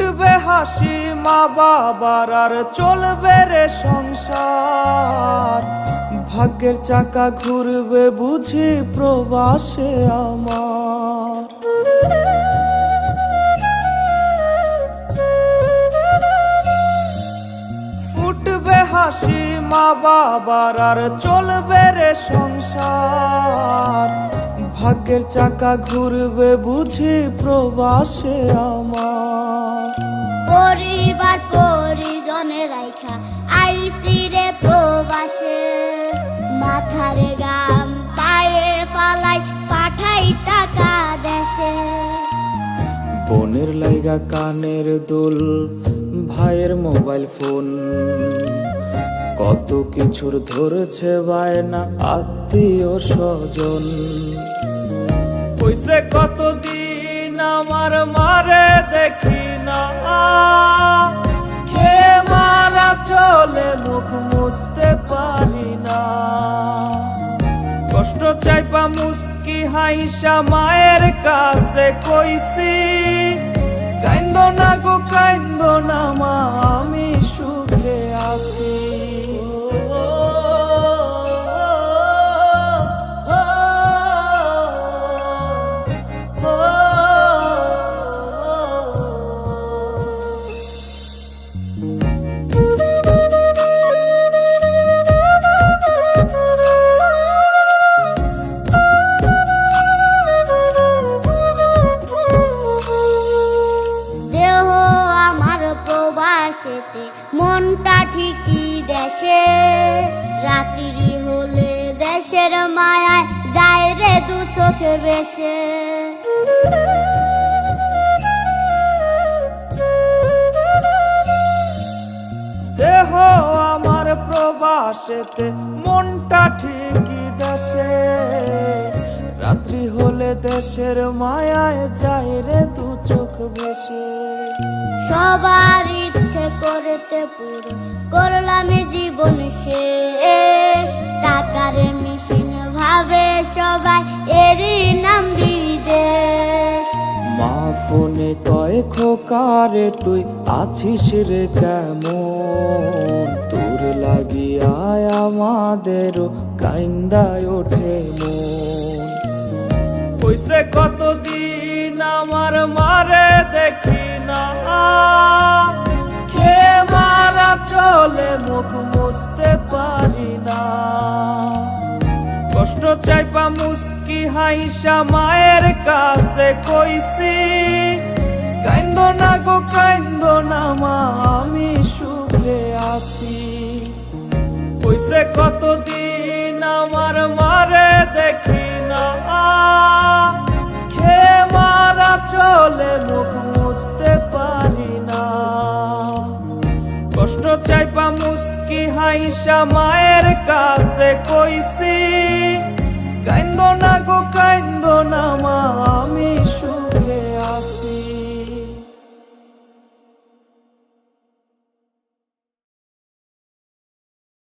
ফুটবে হাসি মা বাবার আর চলবে রে সংসার। ভাগ্যের চাকা ঘুরবে বুঝি প্রবাসে আমার। ফুটবে হাসি মা বাবার আর চলবে রে সংসার। ভাগ্যের চাকা ঘুরবে বুঝি প্রবাসে আমার। পরিবার পরিজনের রাইখা আইসি রে প্রবাসে, মাথারে গাম পায়ে ফালাই পাঠাই টাকা দেশে। বোনের লাইগা কানের দুল, ভাইয়ের মোবাইল ফোন, কত কিছুর ধরেছে বায়না আত্মীয় স্বজন। কইছে কতদিন আমার মারে দেখি না, খেয়ে মারা চলে মুখ মুছতে পারি না। কষ্ট চাইপা মুস্কি হাইসা মায়ের কাছে কইছি, কাইন্দো না গো কাইন্দো না মা, আমি সুখে আছি। মনটা ঠিকই দেশে, রাত্রি হলে দেশের মায়ায় যায় রে দু চোখে বেশে। দেহ আমার প্রবাসেতে, মনটা ঠিকই দেশে, রাত্রি হলে দেশের মায়ায় যায় রে দু চোখ বেশে। সবার ইচ্ছে করতে পুরো করলাম জীবন শেষ, টাকার মেশিন ভাবে সবাই এরই নাম বিদেশ। মা ফোনে কয় খোকারে তুই আছিস রে কেমন, তোর লাগিয়া আমাদেরও কাইন্দায় ওঠে মন। কইছে কতদিন আমার মারে দেখি না, খেয়ে মারা চলে মুখ মুছতে পারি না। কষ্ট চাইপা মুস্কি হাইসা মায়ের কাছে কইছি, কাইন্দো না গো কাইন্দো না মা, আমি সুখে আছি। কইছে কতদিন আমার মারে দেখি না, খেয়ে মারা চলে মুখ মুছতে পারি না। কষ্ট চাইপা মুস্কি হাইসা মায়ের কাছে কইছি, কাইন্দো না গো কাইন্দো না মা, আমি সুখে আছি।